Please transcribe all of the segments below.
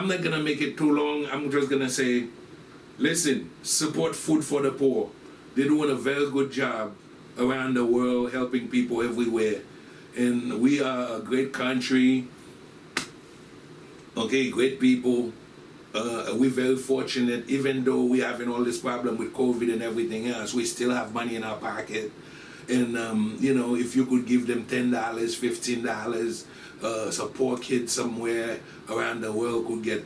I'm not gonna make it too long. I'm just gonna say, listen, support Food for the Poor. They're doing a very good job around the world, helping people everywhere. And we are a great country, okay, great people. We're very fortunate, even though we're having all this problem with COVID and everything else, we still have money in our pocket. And, you know, if you could give them $10, $15, some poor kid somewhere around the world could get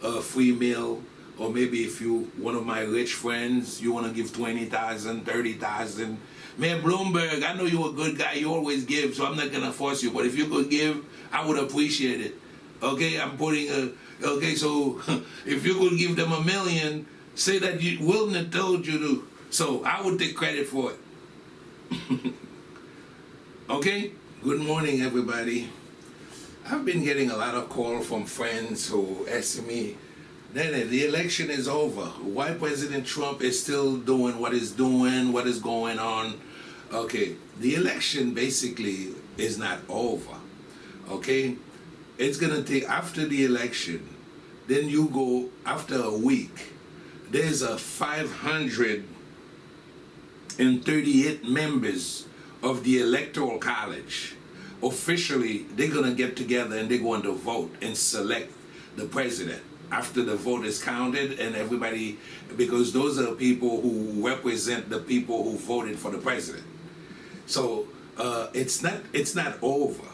a free meal. Or maybe if you, one of my rich friends, you want to give 20,000, 30,000. Man, Bloomberg, I know you're a good guy, you always give, so I'm not going to force you. But if you could give, I would appreciate it. Okay, I'm putting a, okay, so if you could give them $1 million, say that Wilner told you to, so I would take credit for it. Okay, good morning, everybody. I've been getting a lot of calls from friends who ask me, Nene, the election is over. Why President Trump is still doing what he's doing, what is going on? Okay, the election basically is not over. Okay, it's gonna take, after the election, then you go, after a week, there's a 538 members of the Electoral College. Officially, they're gonna get together and they're going to vote and select the president after the vote is counted, and everybody, because those are people who represent the people who voted for the president. So it's not over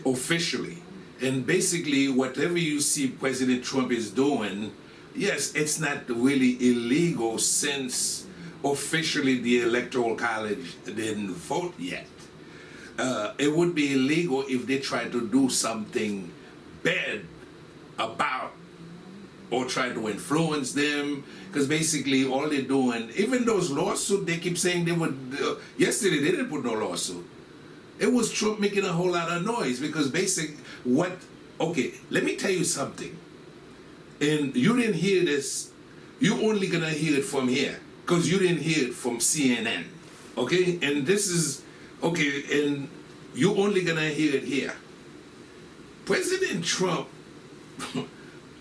officially. And basically, whatever you see President Trump is doing, yes, it's not really illegal since officially the Electoral College didn't vote yet. It would be illegal if they tried to do something bad about or try to influence them, because basically all they're doing, even those lawsuits, they keep saying they would, yesterday they didn't put no lawsuit. It was Trump making a whole lot of noise, because okay, let me tell you something. And you didn't hear this, you only gonna hear it from here, because you didn't hear it from CNN, okay? And this is, okay, and you only gonna hear it here. President Trump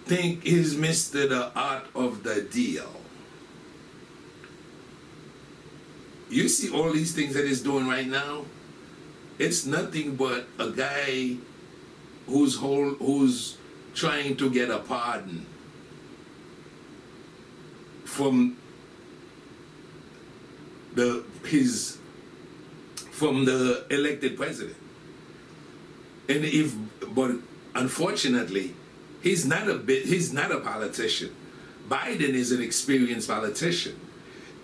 think he's Mr. the art of the deal. You see all these things that he's doing right now? It's nothing but a guy who's trying to get a pardon from the elected president. And but unfortunately, he's not a politician. Biden is an experienced politician.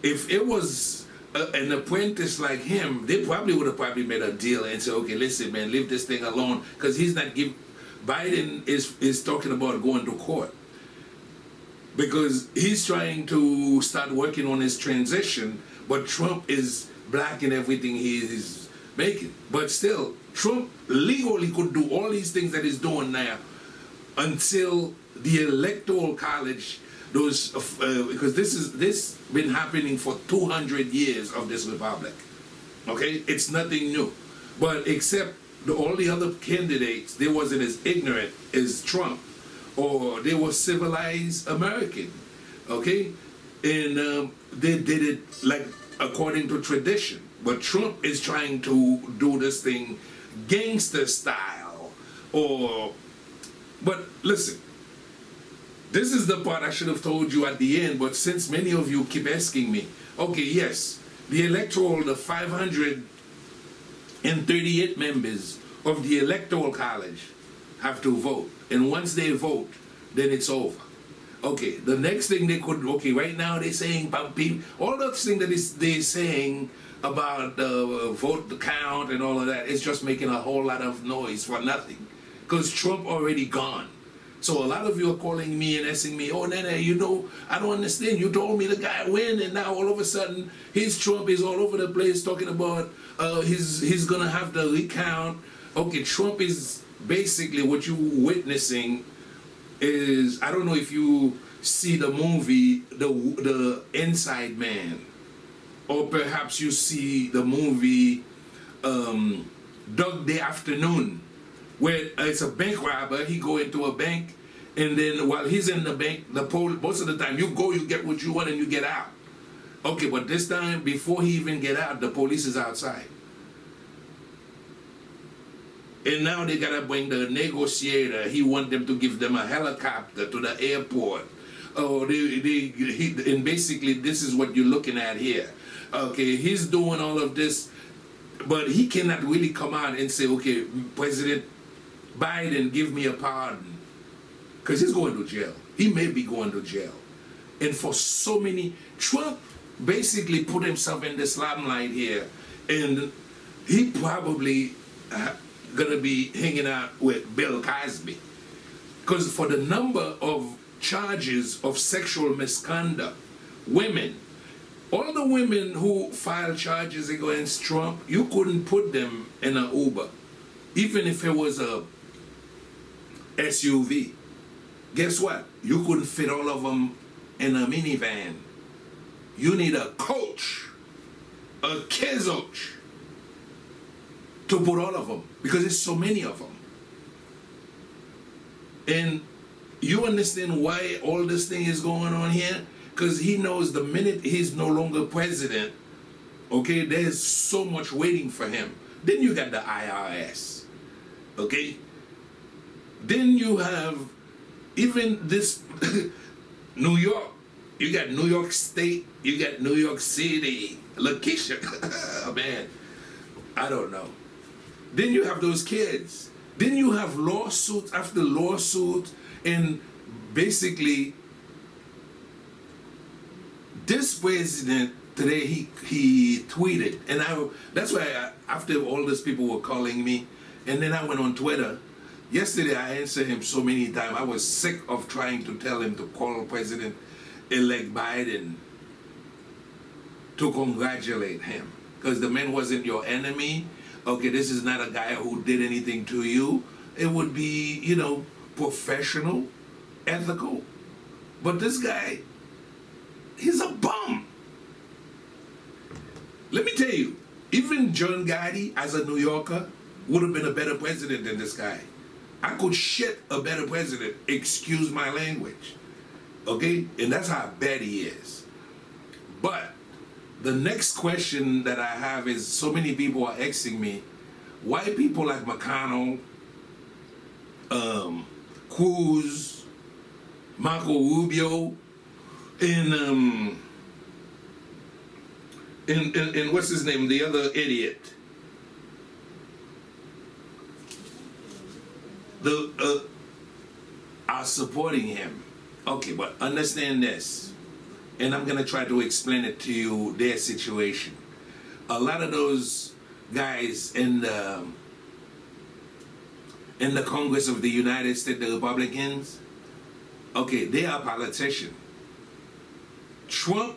If it was an apprentice like him, they probably would have made a deal and said, okay, listen, man, leave this thing alone, because he's not giving. Biden is talking about going to court because he's trying to start working on his transition, but Trump is blocking everything he's making. But still, Trump legally could do all these things that he's doing now until the Electoral College, because this been happening for 200 years of this republic. Okay, it's nothing new, but except all the other candidates, they wasn't as ignorant as Trump, or they were civilized American. Okay, and they did it like according to tradition. But Trump is trying to do this thing gangster style, but listen, this is the part I should have told you at the end, but since many of you keep asking me, okay, yes, the 538 members of the Electoral College have to vote, and once they vote, then it's over. Okay, the next thing they could, okay, right now they're saying about people, all those things that they're saying about the vote, the count, and all of that, it's just making a whole lot of noise for nothing, because Trump already gone. So a lot of you are calling me and asking me, oh, Nene, you know, I don't understand. You told me the guy win, and now all of a sudden, Trump is all over the place talking about he's going to have the recount. Okay, Trump is basically what you're witnessing is, I don't know if you see the movie, the Inside Man, or perhaps you see the movie Dog Day Afternoon, where it's a bank robber. He go into a bank And then while he's in the bank, most of the time you go, you get what you want, and you get out. Okay, but this time, before he even get out, the police is outside. And now they gotta bring the negotiator. He want them to give them a helicopter to the airport. Oh, and basically this is what you're looking at here. Okay, he's doing all of this, but he cannot really come out and say, okay, President Biden, give me a pardon. Because he's going to jail. He may be going to jail. And for so many, Trump basically put himself in this limelight here, and he probably gonna be hanging out with Bill Cosby. Because for the number of charges of sexual misconduct, women, all the women who filed charges against Trump, you couldn't put them in an Uber, even if it was a SUV. Guess what? You couldn't fit all of them in a minivan. You need a coach, a Kezoch, to put all of them, because there's so many of them. And you understand why all this thing is going on here? Because he knows the minute he's no longer president, okay, there's so much waiting for him. Then you got the IRS, okay? Then you have even this New York. You got New York State, you got New York City, Lakeisha. Man, I don't know. Then you have those kids. Then you have lawsuits after lawsuits, and basically this president today, he tweeted, and that's why after all these people were calling me, and then I went on Twitter. Yesterday I answered him so many times. I was sick of trying to tell him to call President-elect Biden to congratulate him, because the man wasn't your enemy. Okay, this is not a guy who did anything to you. It would be, professional, ethical. But this guy, he's a bum. Let me tell you, even John Gotti, as a New Yorker, would have been a better president than this guy. I could shit a better president, excuse my language. Okay? And that's how bad he is. But the next question that I have is, so many people are asking me, why people like McConnell, Cruz, Marco Rubio, and what's his name, the other idiot, are supporting him. Okay, but understand this, and I'm gonna try to explain it to you, their situation. A lot of those guys in the Congress of the United States, the Republicans, okay, they are politicians. Trump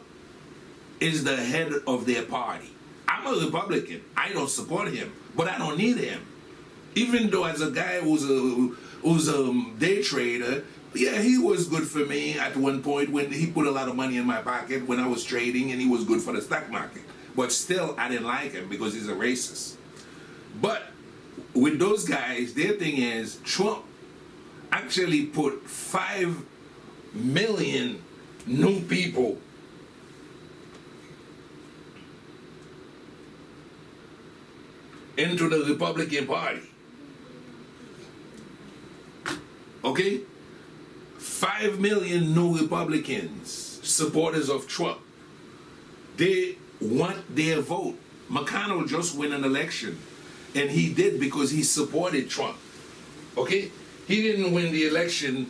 is the head of their party. I'm a Republican. I don't support him, but I don't need him. Even though as a guy who's a day trader, yeah, he was good for me at one point when he put a lot of money in my pocket when I was trading, and he was good for the stock market. But still, I didn't like him because he's a racist. But with those guys, their thing is, Trump actually put 5 million new people into the Republican Party. Okay? 5 million new Republicans, supporters of Trump. They want their vote. McConnell just won an election, and he did because he supported Trump. Okay? He didn't win the election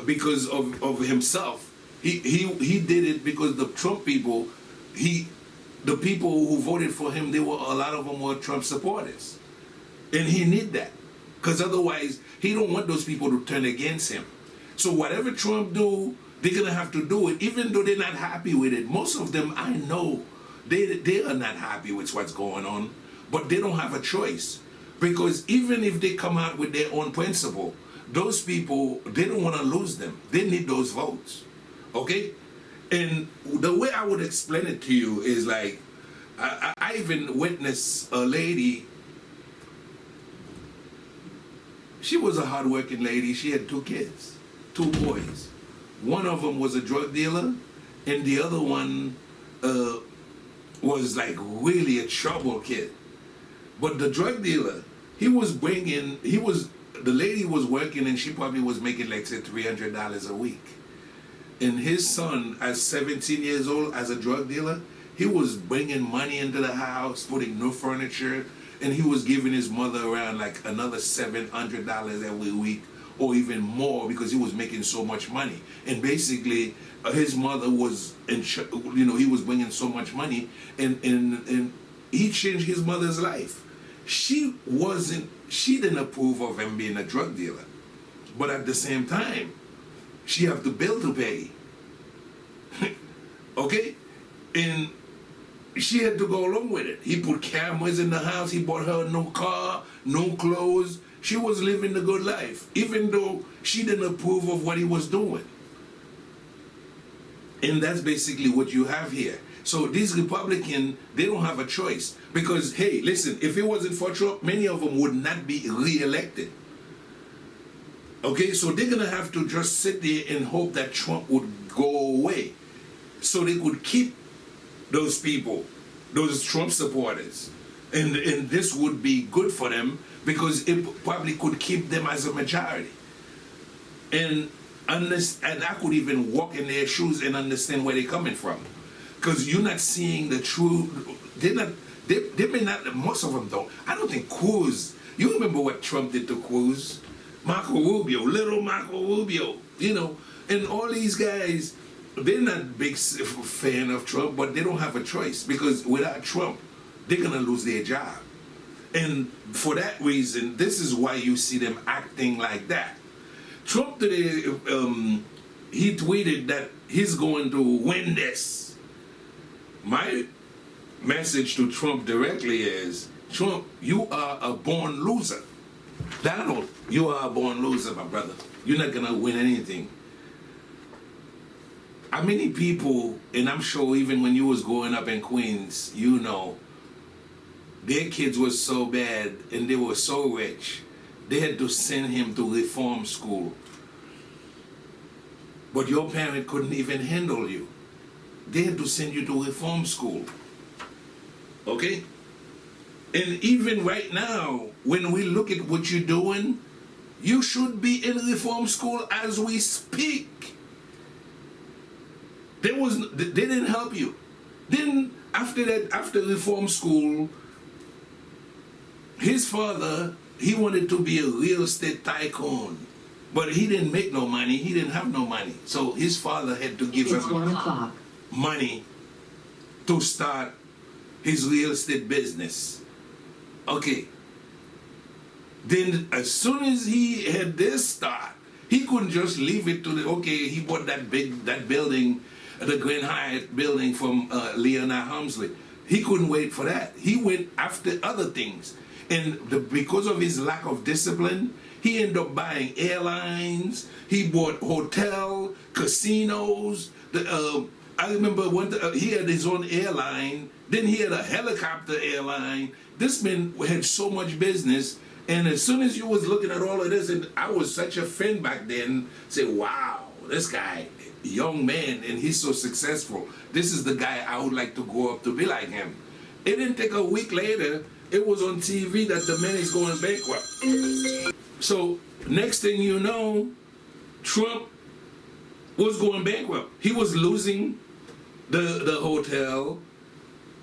because of himself. He did it because the Trump people, the people who voted for him, a lot of them were Trump supporters. And he need that. Because otherwise, he don't want those people to turn against him. So whatever Trump do, they're going to have to do it, even though they're not happy with it. Most of them, I know, they are not happy with what's going on, but they don't have a choice. Because even if they come out with their own principle, those people, they don't want to lose them. They need those votes. Okay? And the way I would explain it to you is like, I even witnessed a lady. She was a hardworking lady. She had 2 kids. two boys. One of them was a drug dealer, and the other one was like really a trouble kid. But the drug dealer, the lady was working and she probably was making like say $300 a week. And his son, at 17 years old, as a drug dealer, he was bringing money into the house, putting new furniture, and he was giving his mother around like another $700 every week, or even more, because he was making so much money. And basically, his mother was, he was bringing so much money, and he changed his mother's life. She didn't approve of him being a drug dealer, but at the same time, she have the bill to pay. Okay? And she had to go along with it. He put cameras in the house, he bought her a new car, new clothes. She was living the good life, even though she didn't approve of what he was doing. And that's basically what you have here. So these Republicans, they don't have a choice. Because, hey, listen, if it wasn't for Trump, many of them would not be re-elected. Okay, so they're going to have to just sit there and hope that Trump would go away, so they could keep those people, those Trump supporters. And this would be good for them, because it probably could keep them as a majority. And I could even walk in their shoes and understand where they're coming from. Because you're not seeing the true, they may not, most of them don't. I don't think Cruz, you remember what Trump did to Cruz? Marco Rubio, little Marco Rubio, and all these guys, they're not big fan of Trump, but they don't have a choice, because without Trump, they're gonna lose their job. And for that reason, this is why you see them acting like that. Trump today, he tweeted that he's going to win this. My message to Trump directly is, Trump, you are a born loser. Donald, you are a born loser, my brother. You're not gonna win anything. How many people, and I'm sure even when you was growing up in Queens, their kids were so bad and they were so rich, they had to send him to reform school. But your parent couldn't even handle you. They had to send you to reform school. Okay? And even right now, when we look at what you're doing, you should be in reform school as we speak. They didn't help you. Then after reform school, his father, he wanted to be a real estate tycoon, but he didn't make no money. He didn't have no money. So his father had to give him money to start his real estate business. Okay. Then as soon as he had this start, he couldn't just leave it to he bought that building, the Grand Hyatt building from Leonard Helmsley. He couldn't wait for that. He went after other things. And because of his lack of discipline, he ended up buying airlines. He bought hotel, casinos. I remember he had his own airline. Then he had a helicopter airline. This man had so much business. And as soon as you was looking at all of this, and I was such a fan back then, say, wow, this guy, young man, and he's so successful. This is the guy I would like to grow up to be like him. It didn't take a week later, it was on TV that the man is going bankrupt. So next thing you know, Trump was going bankrupt. He was losing the hotel.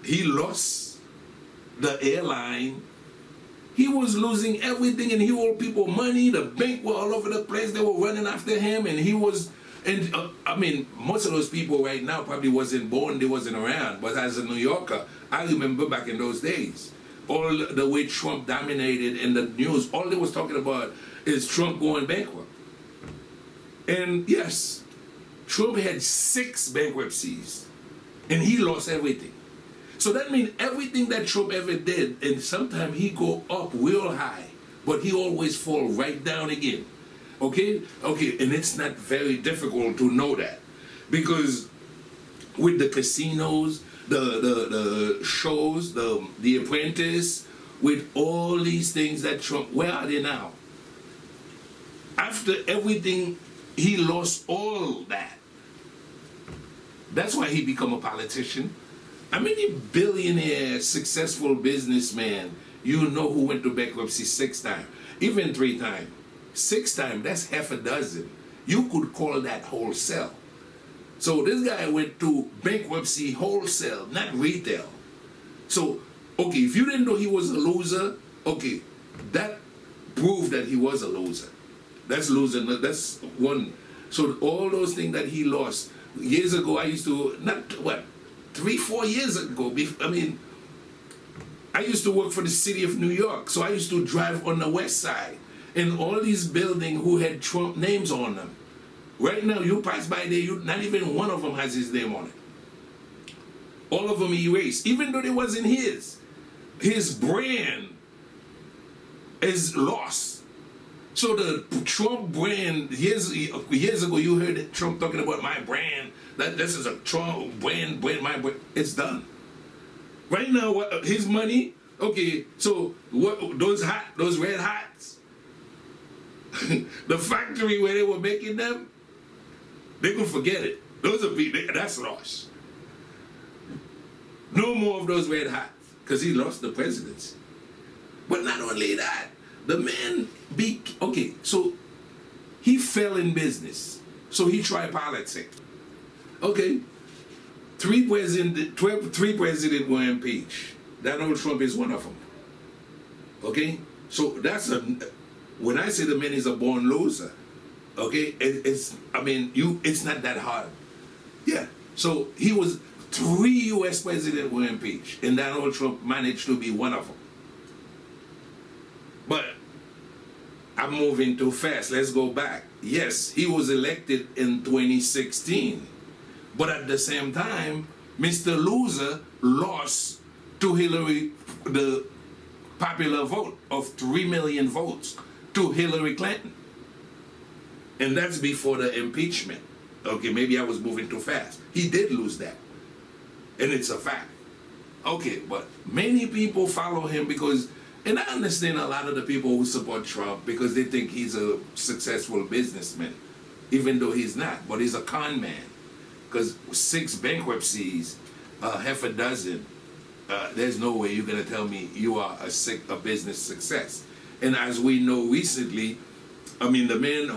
He lost the airline. He was losing everything, and he owed people money. The bank were all over the place. They were running after him, and he was, most of those people right now probably wasn't born, they wasn't around. But as a New Yorker, I remember back in those days, all the way Trump dominated in the news, all they was talking about is Trump going bankrupt. And yes, Trump had 6 bankruptcies, and he lost everything. So that means everything that Trump ever did, and sometimes he go up real high, but he always fall right down again. Okay, and it's not very difficult to know that, because with the casinos, the shows, the Apprentice, with all these things that Trump, where are they now? After everything he lost all that. That's why he become a politician. How many billionaire, successful businessmen you know who went to bankruptcy 6 times, even 3 times? 6 times, that's half a dozen. You could call that wholesale. So this guy went to bankruptcy wholesale, not retail. So, okay, if you didn't know he was a loser, okay, that proved that he was a loser. That's loser, that's one. So all those things that he lost, years ago I used to, not what, 3-4 years ago, I mean, I used to work for the city of New York, so I used to drive on the west side, and all these buildings who had Trump names on them. Right now, you pass by there, not even one of them has his name on it. All of them erased, even though it wasn't his. His brand is lost. So the Trump brand, years ago, you heard Trump talking about my brand, that this is a Trump brand, my brand. It's done. Right now, his money, okay, so what, those red hats, the factory where they were making them, they could forget it. Those are people, that's lost. No more of those red hats, because he lost the presidency. But not only that, the man okay, so he fell in business. So he tried politics. Okay, 3 presidents were impeached. Donald Trump is one of them. Okay, so that's when I say the man is a born loser, okay, it's not that hard. Yeah, so he was 3 U.S. presidents were impeached, and Donald Trump managed to be one of them. But I'm moving too fast. Let's go back. Yes, he was elected in 2016. But at the same time, Mr. Loser lost to Hillary the popular vote of 3 million votes to Hillary Clinton. And that's before the impeachment. Okay, maybe I was moving too fast. He did lose that. And it's a fact. Okay, but many people follow him because, and I understand a lot of the people who support Trump because they think he's a successful businessman, even though he's not, but he's a con man. Because 6 bankruptcies, half a dozen, there's no way you're gonna tell me you are a business success. And as we know recently, I mean, the man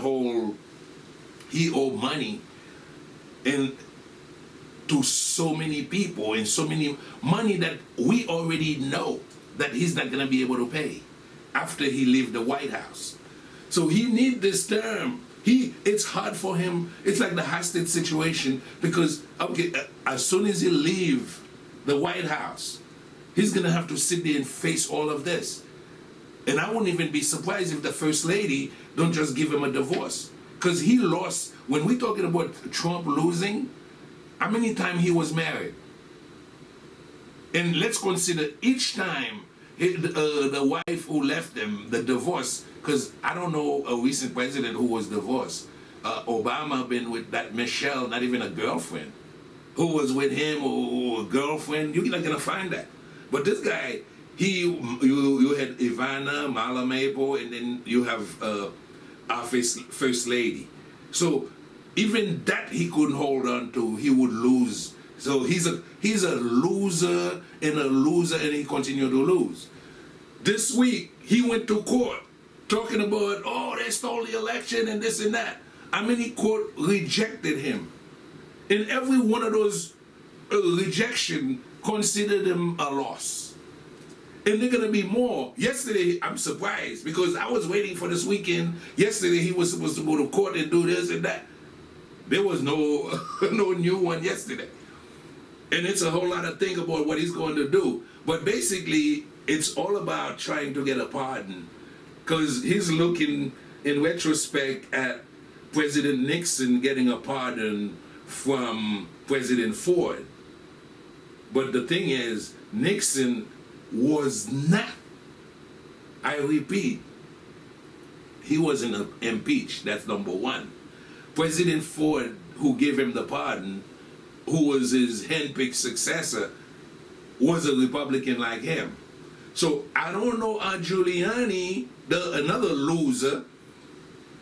he owed money to so many people and so many money that we already know that he's not gonna be able to pay after he leave the White House. So he need this term. It's hard for him. It's like the hostage situation because okay, as soon as he leave the White House, he's gonna have to sit there and face all of this. And I wouldn't even be surprised if the First Lady don't just give him a divorce. Because he lost, when we're talking about Trump losing, how many times he was married? And let's consider each time the wife who left him, the divorce, because I don't know a recent president who was divorced. Obama been with that Michelle, not even a girlfriend, who was with him or a girlfriend. You're not gonna find that. But this guy, you had Ivana, Mala Maple, and then you have our first lady. So even that he couldn't hold on to, he would lose. So he's a loser, and he continued to lose. This week he went to court talking about, oh, they stole the election and this and that. How many court rejected him? And every one of those rejection considered him a loss. And they're gonna be more. Yesterday, I'm surprised because I was waiting for this weekend. Yesterday, he was supposed to go to court and do this and that. There was no new one yesterday. And it's a whole lot of thing about what he's going to do. But basically, it's all about trying to get a pardon. Because he's looking, in retrospect, at President Nixon getting a pardon from President Ford. But the thing is, Nixon was not, I repeat, he wasn't impeached. That's number one. President Ford, who gave him the pardon, who was his handpicked successor, was a Republican like him. So I don't know how Giuliani, another loser,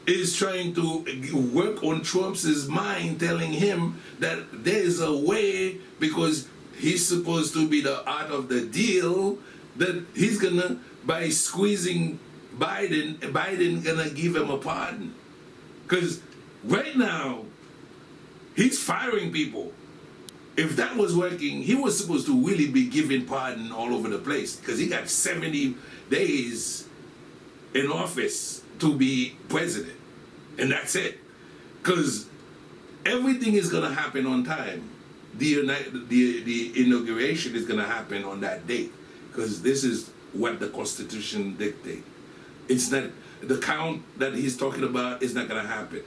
is trying to work on Trump's mind, telling him that there is a way, because he's supposed to be the art of the deal, that he's gonna, by squeezing Biden gonna give him a pardon. Because right now, he's firing people. If that was working, he was supposed to really be giving pardon all over the place, because he got 70 days in office to be president, and that's it. Because everything is gonna happen on time. The inauguration is gonna happen on that date, because this is what the Constitution dictates. It's not, the count that he's talking about is not gonna happen.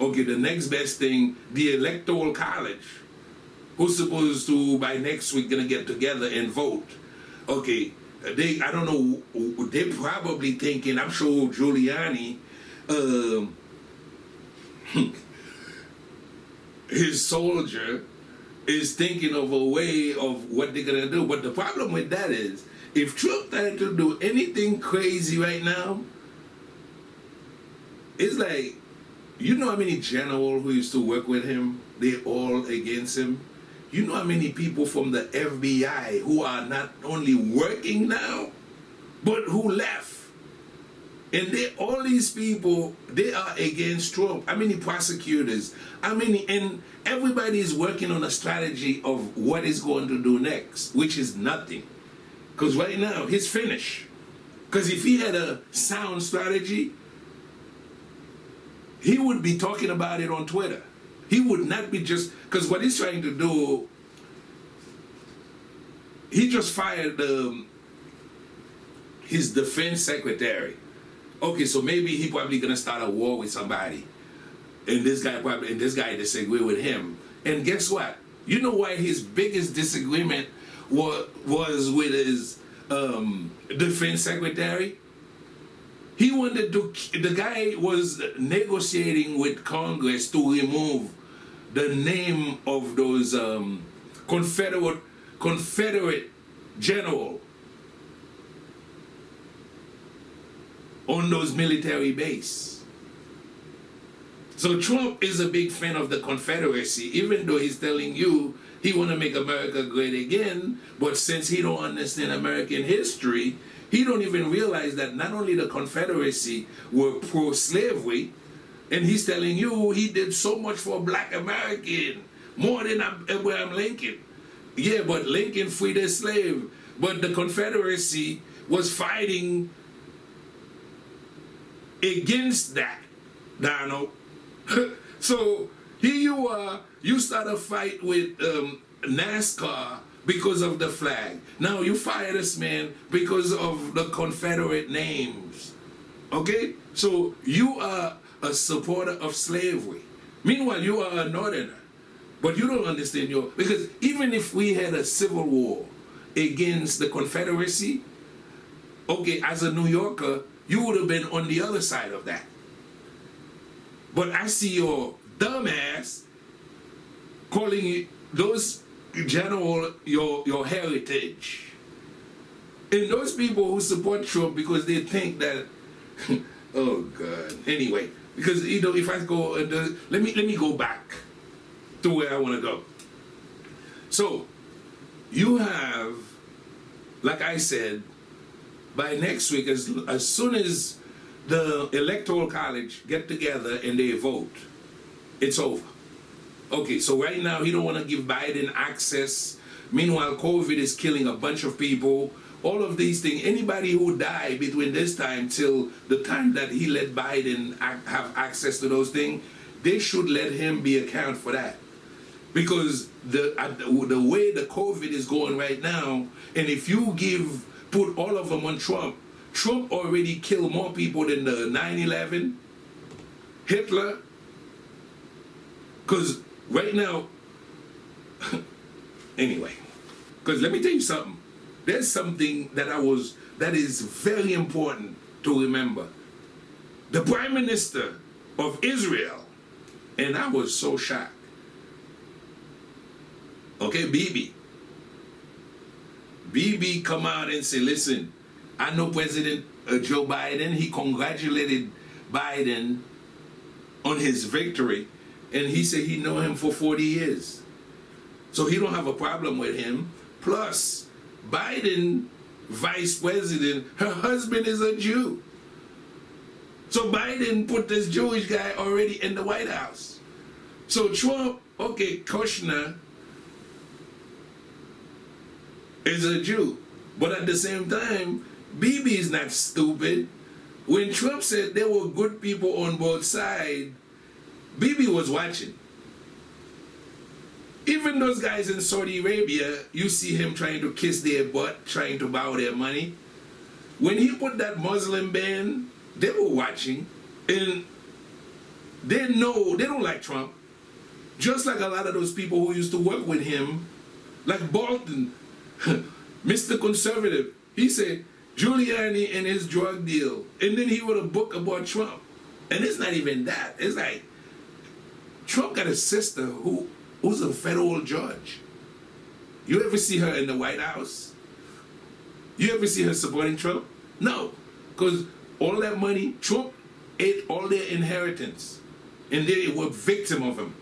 Okay, the next best thing, the Electoral College, who's supposed to by next week gonna get together and vote. Okay, I don't know, they're probably thinking, I'm sure Giuliani, his soldier, is thinking of a way of what they're gonna do. But the problem with that is, if Trump tried to do anything crazy right now, it's like, you know how many generals who used to work with him, they're all against him? You know how many people from the FBI who are not only working now, but who left? And all these people, they are against Trump. How many prosecutors? And everybody is working on a strategy of what he's going to do next, which is nothing. Because right now, he's finished. Because if he had a sound strategy, he would be talking about it on Twitter. He would not be just, because what he's trying to do, he just fired his defense secretary. Okay, so maybe he probably gonna start a war with somebody, and this guy disagree with him. And guess what? You know why his biggest disagreement was with his defense secretary? He wanted to. The guy was negotiating with Congress to remove the name of those Confederate general on those military base. So Trump is a big fan of the Confederacy, even though he's telling you he want to make America great again. But since he don't understand American history, he don't even realize that not only the Confederacy were pro-slavery, and he's telling you he did so much for black American, more than Abraham Lincoln. Yeah, but Lincoln freed his slave. But the Confederacy was fighting against that, Donald. So here you are, you start a fight with NASCAR because of the flag. Now you fire this man because of the Confederate names. Okay? So you are a supporter of slavery. Meanwhile, you are a northerner. But you don't understand because even if we had a civil war against the Confederacy, okay, as a New Yorker, you would have been on the other side of that. But I see your dumbass calling those general your heritage. And those people who support Trump because they think that, oh God. Anyway, because if I go, let me go back to where I want to go. So, you have, like I said, by next week, as soon as the Electoral College get together and they vote, it's over. Okay, so right now he don't want to give Biden access. Meanwhile, COVID is killing a bunch of people. All of these things, anybody who died between this time till the time that he let Biden have access to those things, they should let him be account for that. Because the way the COVID is going right now, and if you put all of them on Trump already killed more people than the 9/11, Hitler. Because right now, anyway, because let me tell you something. There's something that is very important to remember. The Prime Minister of Israel, and I was so shocked. Okay, Bibi come out and say, listen, I know President Joe Biden, he congratulated Biden on his victory, and he said he know him for 40 years. So he don't have a problem with him. Plus, Biden, vice president, her husband is a Jew. So Biden put this Jewish guy already in the White House. So Trump, okay, Kushner is a Jew. But at the same time, Bibi is not stupid. When Trump said there were good people on both sides, Bibi was watching. Even those guys in Saudi Arabia, you see him trying to kiss their butt, trying to borrow their money. When he put that Muslim ban, they were watching, and they know they don't like Trump. Just like a lot of those people who used to work with him, like Bolton, Mr. Conservative, he said Giuliani and his drug deal, and then he wrote a book about Trump. And it's not even that. It's like Trump got a sister who's a federal judge. You ever see her in the White House? You ever see her supporting Trump? No, because all that money, Trump ate all their inheritance, and they were victim of him.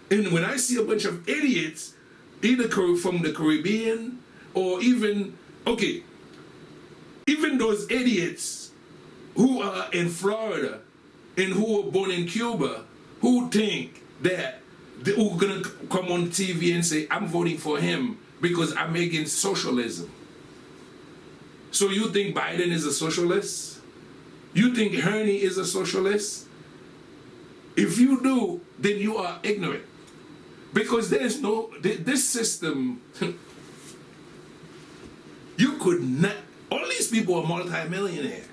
And when I see a bunch of idiots, either from the Caribbean or even those idiots who are in Florida and who were born in Cuba, who think that they're going to come on TV and say, I'm voting for him because I'm against socialism. So you think Biden is a socialist? You think Herney is a socialist? If you do, then you are ignorant. Because there's no, this system, you could not, all these people are multimillionaires.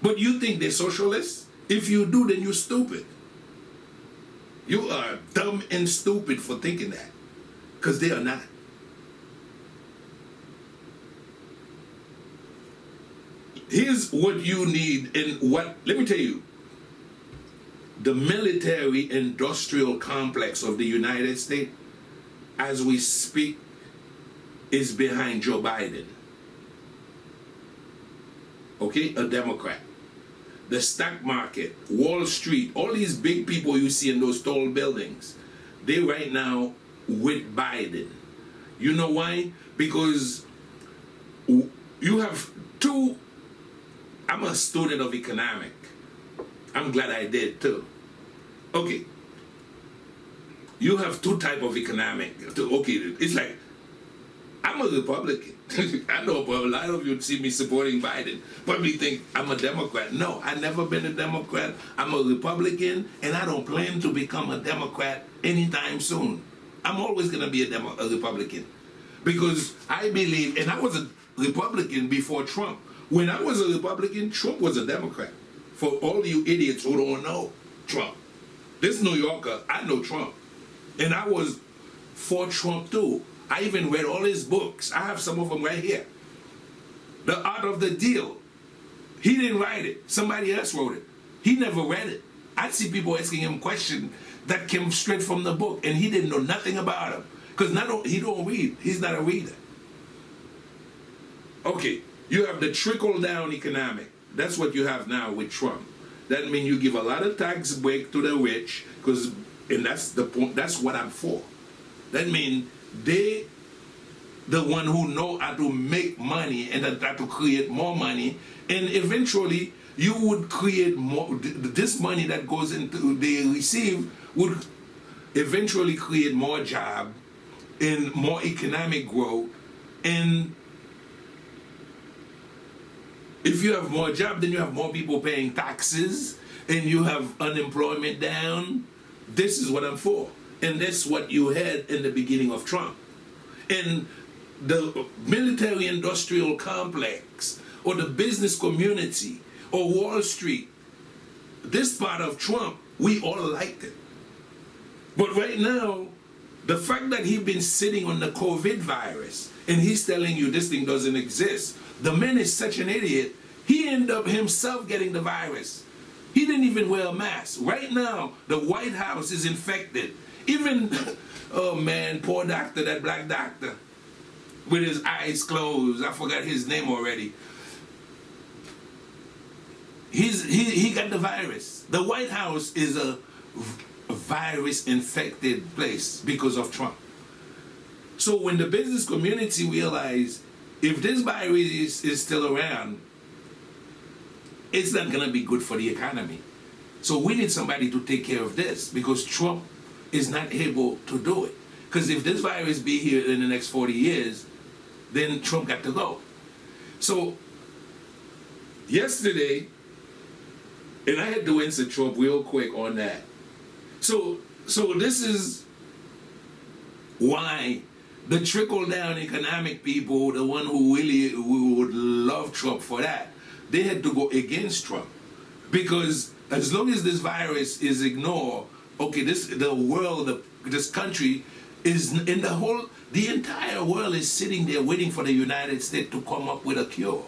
But you think they're socialists? If you do, then you're stupid. You are dumb and stupid for thinking that. Because they are not. Here's what you need, and what, let me tell you, the military-industrial complex of the United States, as we speak, is behind Joe Biden. Okay, a Democrat. The stock market, Wall Street, all these big people you see in those tall buildings, they right now with Biden. You know why? Because you have two, I'm a student of economics. I'm glad I did too. Okay. You have two types of economic. Okay, it's like, I'm a Republican. I know a lot of you see me supporting Biden. Probably think I'm a Democrat. No, I've never been a Democrat. I'm a Republican, and I don't plan to become a Democrat anytime soon. I'm always going to be a Republican. Because I believe, and I was a Republican before Trump. When I was a Republican, Trump was a Democrat. For all you idiots who don't know Trump. This New Yorker, I know Trump. And I was for Trump too. I even read all his books. I have some of them right here. The Art of the Deal. He didn't write it. Somebody else wrote it. He never read it. I see people asking him questions that came straight from the book, and he didn't know nothing about him. Because he don't read. He's not a reader. Okay, you have the trickle-down economic. That's what you have now with Trump. That means you give a lot of tax break to the rich, and that's the point. That's what I'm for. That means they, the one who know how to make money and how to create more money, and eventually you would create more. This money that goes into they receive would eventually create more job and more economic growth. And if you have more job, then you have more people paying taxes, and you have unemployment down. This is what I'm for. And that's what you had in the beginning of Trump. And the military-industrial complex, or the business community, or Wall Street, this part of Trump, we all liked it. But right now, the fact that he's been sitting on the COVID virus, and he's telling you this thing doesn't exist, the man is such an idiot, he ended up himself getting the virus. He didn't even wear a mask. Right now, the White House is infected. Even, oh man, poor doctor, that black doctor, with his eyes closed. I forgot his name already. He got the virus. The White House is a virus infected place because of Trump. So when the business community realized if this virus is still around, it's not going to be good for the economy. So we need somebody to take care of this because Trump is not able to do it. Because if this virus be here in the next 40 years, then Trump got to go. So yesterday, and I had to answer Trump real quick on that. So this is why the trickle-down economic people, the one who really would love Trump for that, they had to go against Trump. Because as long as this virus is ignored, okay, this country is in the entire world is sitting there waiting for the United States to come up with a cure.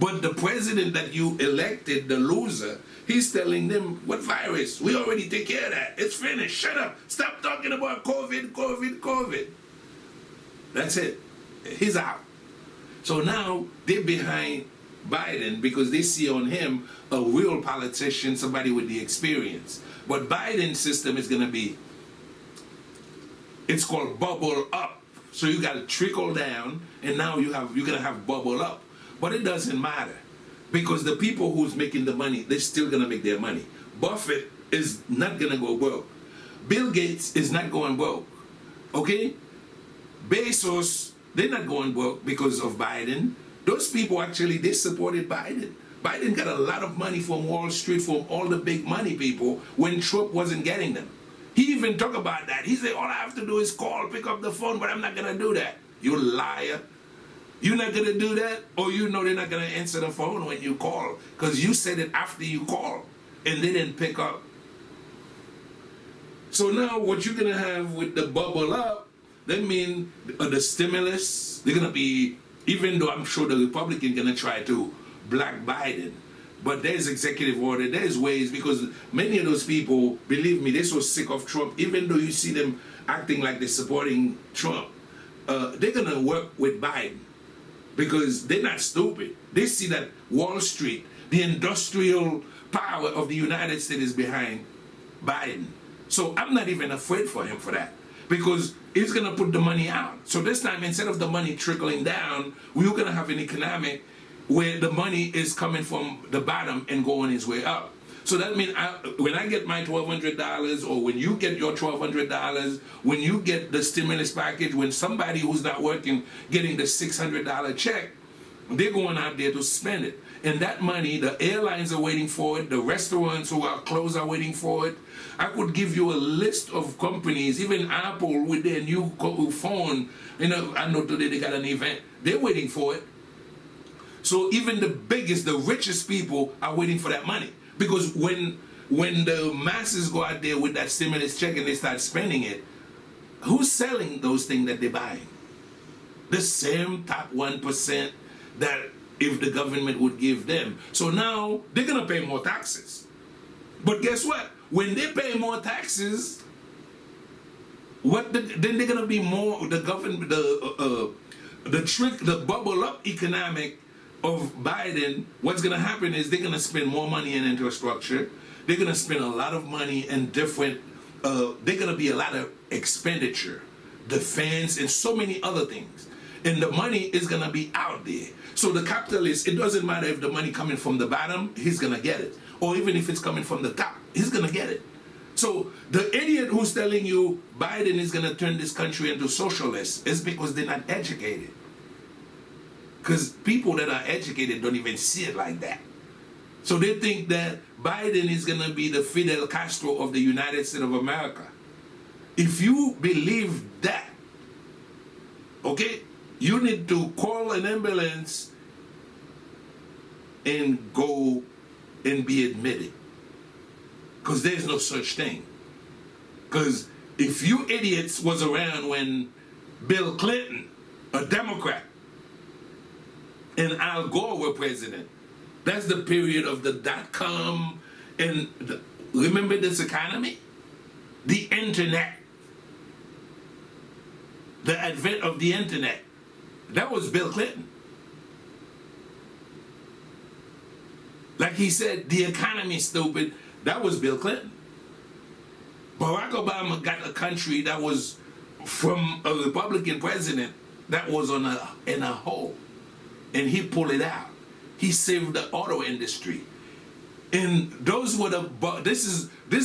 But the president that you elected, the loser, he's telling them, what virus? We already take care of that. It's finished. Shut up. Stop talking about COVID, COVID, COVID. That's it. He's out. So now they're behind Biden because they see on him a real politician, somebody with the experience. But Biden's system is going to be, it's called bubble up. So you got to trickle down, and now you're going to have bubble up. But it doesn't matter because the people who's making the money, they're still going to make their money. Buffett is not going to go broke. Bill Gates is not going broke. Okay? Bezos, they're not going broke because of Biden. Those people actually, they supported Biden. Biden got a lot of money from Wall Street, from all the big money people when Trump wasn't getting them. He even talked about that. He said, all I have to do is call, pick up the phone, but I'm not going to do that. You liar. You're not going to do that? Or you know they're not going to answer the phone when you call because you said it after you called and they didn't pick up. So now what you're going to have with the bubble up, that means the stimulus, they're going to be, even though I'm sure the Republicans going to try to block Biden, but there's executive order, there's ways, because many of those people, believe me, they're so sick of Trump, even though you see them acting like they're supporting Trump, they're going to work with Biden because they're not stupid. They see that Wall Street, the industrial power of the United States is behind Biden. So I'm not even afraid for him for that because he's going to put the money out. So this time, instead of the money trickling down, we're going to have an economic where the money is coming from the bottom and going its way up. So that means when I get my $1,200 or when you get your $1,200, when you get the stimulus package, when somebody who's not working getting the $600 check, they're going out there to spend it. And that money, the airlines are waiting for it, the restaurants who are closed are waiting for it. I could give you a list of companies, even Apple with their new phone, I know today they got an event, they're waiting for it. So even the biggest, the richest people are waiting for that money. Because when the masses go out there with that stimulus check and they start spending it, who's selling those things that they're buying? The same top 1% that if the government would give them. So now they're going to pay more taxes. But guess what? When they pay more taxes, then they're going to be more, the government, the bubble up economic of Biden, what's going to happen is they're going to spend more money in infrastructure. They're going to spend a lot of money in different, they're going to be a lot of expenditure, defense, and so many other things. And the money is going to be out there. So the capitalist, it doesn't matter if the money coming from the bottom, he's going to get it. Or even if it's coming from the top, he's going to get it. So the idiot who's telling you Biden is going to turn this country into socialist is because they're not educated. Because people that are educated don't even see it like that. So they think that Biden is going to be the Fidel Castro of the United States of America. If you believe that, okay, you need to call an ambulance and go and be admitted. Because there's no such thing. Because if you idiots was around when Bill Clinton, a Democrat, and Al Gore were president, that's the period of the dot-com and remember this economy? The internet. The advent of the internet. That was Bill Clinton. Like he said, the economy stupid. That was Bill Clinton. Barack Obama got a country that was from a Republican president that was in a hole, and he pulled it out. He saved the auto industry, and those were the. This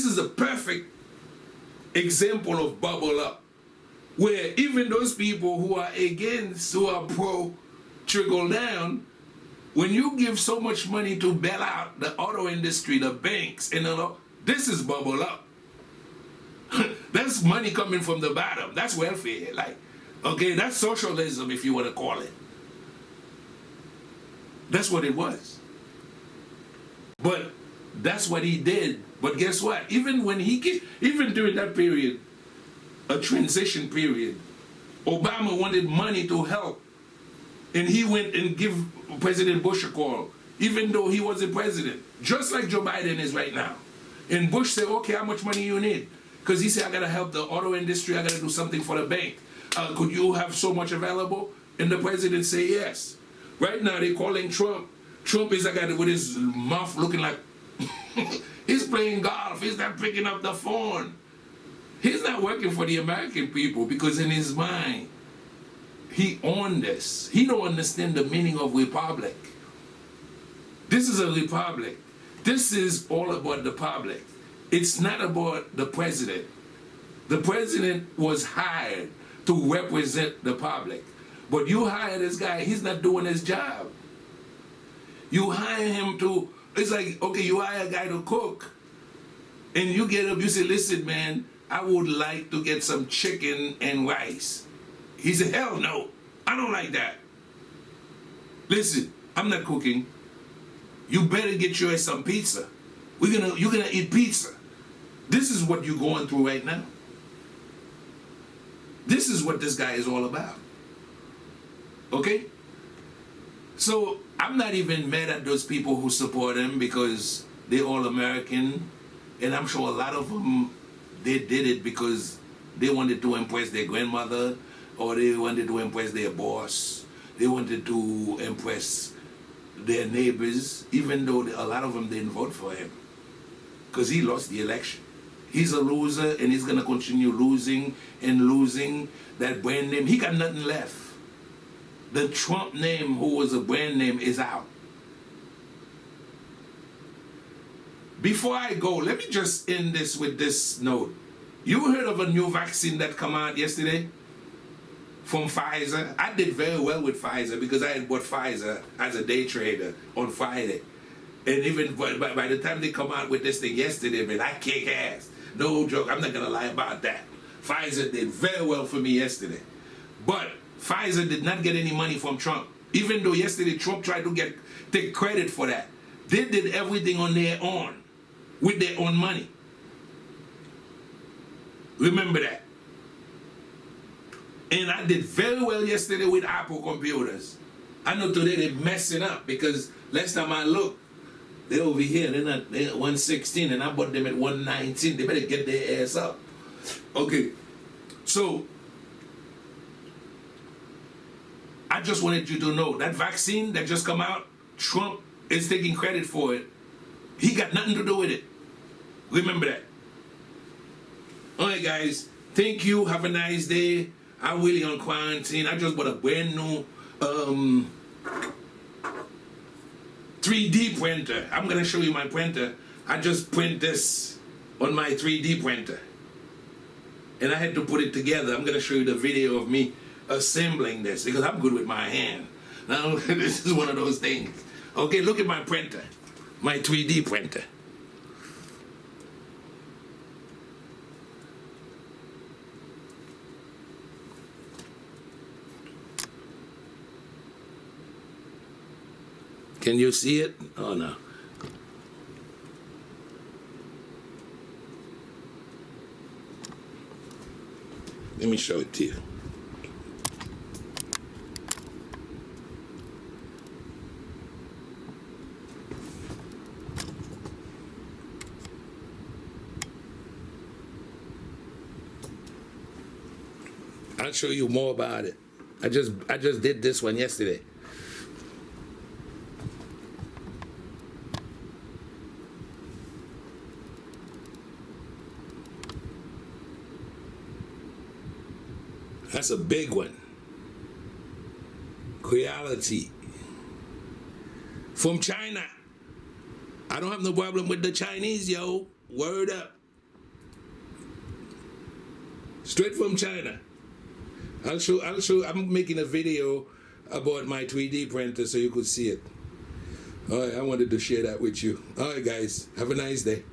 is a perfect example of bubble up, where even those people who are against, who are pro trickle down, when you give so much money to bail out the auto industry, the banks, and all, this is bubble up. That's money coming from the bottom. That's welfare. Like, okay, that's socialism, if you want to call it. That's what it was. But that's what he did. But guess what? Even during that period, a transition period, Obama wanted money to help. And he went and give President Bush a call, even though he wasn't president, just like Joe Biden is right now. And Bush said, okay, how much money you need? Because he said, I got to help the auto industry, I got to do something for the bank. Could you have so much available? And the president said yes. Right now, they're calling Trump. Trump is a guy with his mouth looking like he's playing golf. He's not picking up the phone. He's not working for the American people because in his mind, he owned this. He don't understand the meaning of republic. This is a republic. This is all about the public. It's not about the president. The president was hired to represent the public. But you hire this guy, he's not doing his job. You hire him to, it's like, okay, you hire a guy to cook, and you get up, you say, listen, man, I would like to get some chicken and rice. He said, hell no, I don't like that. Listen, I'm not cooking. You better get yours some pizza. You're gonna eat pizza. This is what you're going through right now. This is what this guy is all about. Okay? So I'm not even mad at those people who support him because they're all American. And I'm sure a lot of them, they did it because they wanted to impress their grandmother, or they wanted to impress their boss. They wanted to impress their neighbors, even though a lot of them didn't vote for him because he lost the election. He's a loser, and he's going to continue losing and losing. That brand name, he got nothing left. The Trump name, who was a brand name, is out. Before I go, let me just end this with this note. You heard of a new vaccine that came out yesterday from Pfizer? I did very well with Pfizer because I had bought Pfizer as a day trader on Friday. And even by the time they come out with this thing yesterday, man, I kick ass. No joke, I'm not going to lie about that. Pfizer did very well for me yesterday. But Pfizer did not get any money from Trump. Even though yesterday Trump tried to take credit for that. They did everything on their own, with their own money. Remember that. And I did very well yesterday with Apple computers. I know today they're messing up because last time I looked, they're over here, they're at 116, and I bought them at 119. They better get their ass up. Okay, so I just wanted you to know that vaccine that just come out, Trump is taking credit for it. He got nothing to do with it. Remember that. All right, guys, thank you. Have a nice day. I'm really on quarantine. I just bought a brand new 3D printer. I'm going to show you my printer. I just print this on my 3D printer. And I had to put it together. I'm going to show you the video of me assembling this because I'm good with my hand. Now, this is one of those things. Okay, look at my printer, my 3D printer. Can you see it? Oh, no. Let me show it to you. I'll show you more about it. I just did this one yesterday. That's a big one. Reality. From China. I don't have no problem with the Chinese, yo. Word up. Straight from China. I'll show. I'm making a video about my 3D printer so you could see it. All right, I wanted to share that with you. All right, guys. Have a nice day.